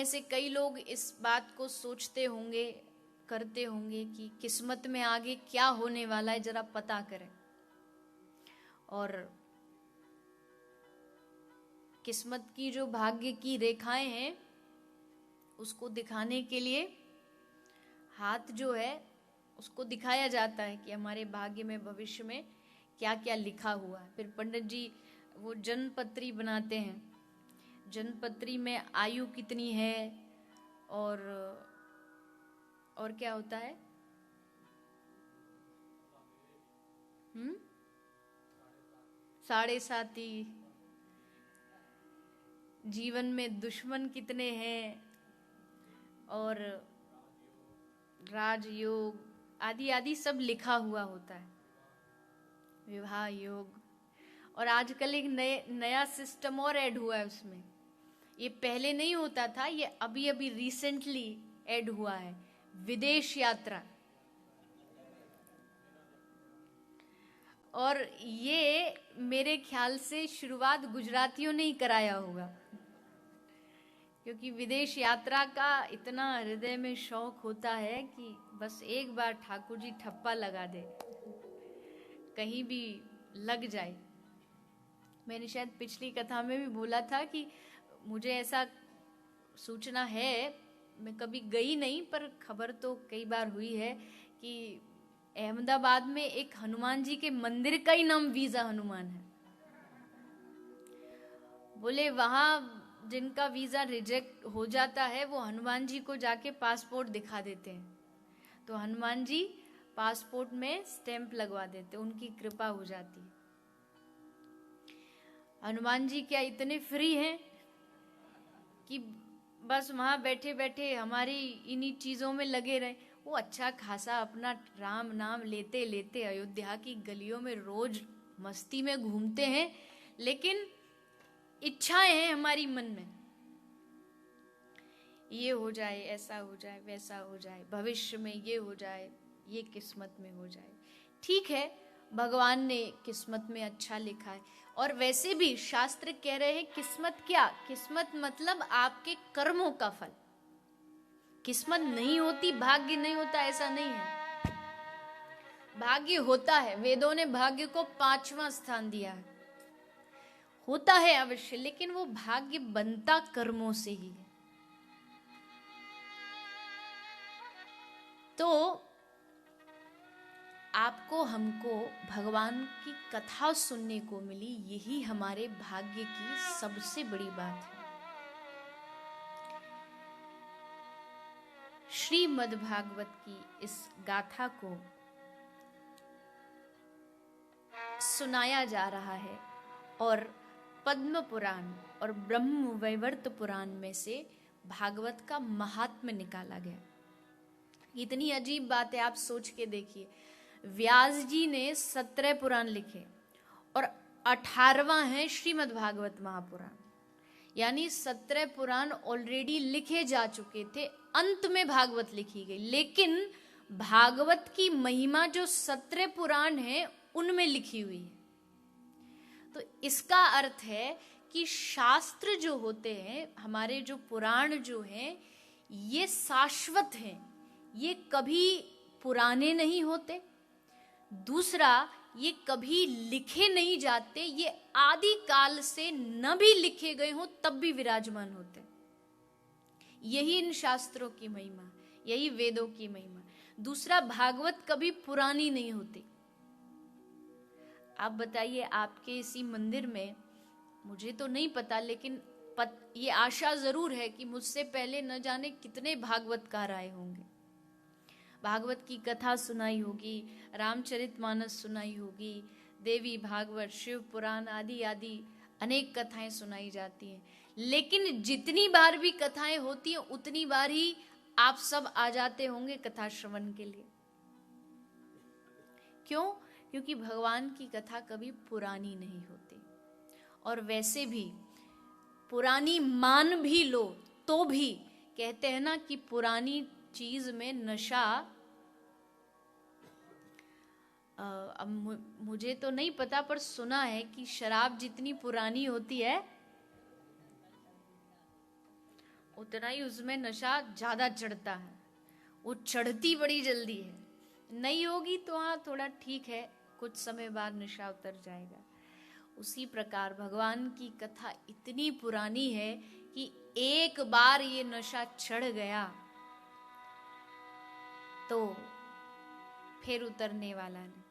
में से कई लोग इस बात को सोचते होंगे, करते होंगे कि किस्मत में आगे क्या होने वाला है जरा पता करें, और किस्मत की जो भाग्य की रेखाएं हैं उसको दिखाने के लिए हाथ जो है उसको दिखाया जाता है कि हमारे भाग्य में भविष्य में क्या क्या लिखा हुआ है। फिर पंडित जी वो जन्मपत्री बनाते हैं, जन्मपत्री में आयु कितनी है और क्या होता है, साढ़े साथी, जीवन में दुश्मन कितने हैं, और राजयोग आदि आदि सब लिखा हुआ होता है, विवाह योग। और आजकल एक नया सिस्टम और ऐड हुआ है उसमें, ये पहले नहीं होता था, ये अभी अभी रिसेंटली ऐड हुआ है, विदेश यात्रा। और ये मेरे ख्याल से शुरुआत गुजरातियों ने ही कराया होगा, क्योंकि विदेश यात्रा का इतना हृदय में शौक होता है कि बस एक बार ठाकुर जी ठप्पा लगा दे, कहीं भी लग जाए। मैंने शायद पिछली कथा में भी बोला था कि मुझे ऐसा सूचना है, मैं कभी गई नहीं पर खबर तो कई बार हुई है कि अहमदाबाद में एक हनुमान जी के मंदिर का ही नाम वीजा हनुमान है। बोले वहां जिनका वीजा रिजेक्ट हो जाता है वो हनुमान जी को जाके पासपोर्ट दिखा देते हैं, तो हनुमान जी पासपोर्ट में स्टैंप लगवा देते, उनकी कृपा हो जाती है। हनुमान जी क्या इतने फ्री हैं कि बस वहां बैठे बैठे हमारी इन्हीं चीजों में लगे रहे। वो अच्छा खासा अपना राम नाम लेते लेते अयोध्या की गलियों में रोज मस्ती में घूमते हैं, लेकिन इच्छाएं हैं हमारी मन में, ये हो जाए, ऐसा हो जाए, वैसा हो जाए, भविष्य में ये हो जाए, ये किस्मत में हो जाए। ठीक है, भगवान ने किस्मत में अच्छा लिखा है, और वैसे भी शास्त्र कह रहे हैं किस्मत क्या, किस्मत मतलब आपके कर्मों का फल। किस्मत नहीं होती, भाग्य नहीं होता, ऐसा नहीं है, भाग्य होता है। वेदों ने भाग्य को 5वां स्थान दिया है, होता है अवश्य, लेकिन वो भाग्य बनता कर्मों से ही है। तो आपको हमको भगवान की कथा सुनने को मिली, यही हमारे भाग्य की सबसे बड़ी बात है। श्रीमद् भागवत की इस गाथा को सुनाया जा रहा है, और पद्म पुराण और ब्रह्म वैवर्त पुराण में से भागवत का महात्म्य निकाला गया। इतनी अजीब बात है, आप सोच के देखिए, व्यास जी ने 17 पुराण लिखे और 18वां है श्रीमद् भागवत महापुराण, यानी 17 पुराण ऑलरेडी लिखे जा चुके थे, अंत में भागवत लिखी गई, लेकिन भागवत की महिमा जो 17 पुराण है उनमें लिखी हुई है। तो इसका अर्थ है कि शास्त्र जो होते हैं, हमारे जो पुराण जो हैं, ये शाश्वत हैं, ये कभी पुराने नहीं होते। दूसरा, ये कभी लिखे नहीं जाते, ये आदि काल से न भी लिखे गए हों तब भी विराजमान होते। यही इन शास्त्रों की महिमा, यही वेदों की महिमा। दूसरा, भागवत कभी पुरानी नहीं होती। आप बताइए, आपके इसी मंदिर में, मुझे तो नहीं पता, लेकिन ये आशा जरूर है कि मुझसे पहले न जाने कितने भागवतकार आए होंगे, भागवत की कथा सुनाई होगी, रामचरितमानस सुनाई होगी, देवी भागवत, शिव पुराण आदि आदि अनेक कथाएं सुनाई जाती हैं। लेकिन जितनी बार भी कथाएं होती हैं उतनी बार ही आप सब आ जाते होंगे कथा श्रवण के लिए। क्यों? क्योंकि भगवान की कथा कभी पुरानी नहीं होती। और वैसे भी पुरानी मान भी लो तो भी कहते हैं ना कि पुरानी चीज में नशा, अब मुझे तो नहीं पता पर सुना है कि शराब जितनी पुरानी होती है उतना ही उसमें नशा ज्यादा चढ़ता है, वो चढ़ती बड़ी जल्दी है। नहीं होगी तो हाँ थोड़ा ठीक है, कुछ समय बाद नशा उतर जाएगा। उसी प्रकार भगवान की कथा इतनी पुरानी है कि एक बार ये नशा चढ़ गया तो फिर उतरने वाला नहीं।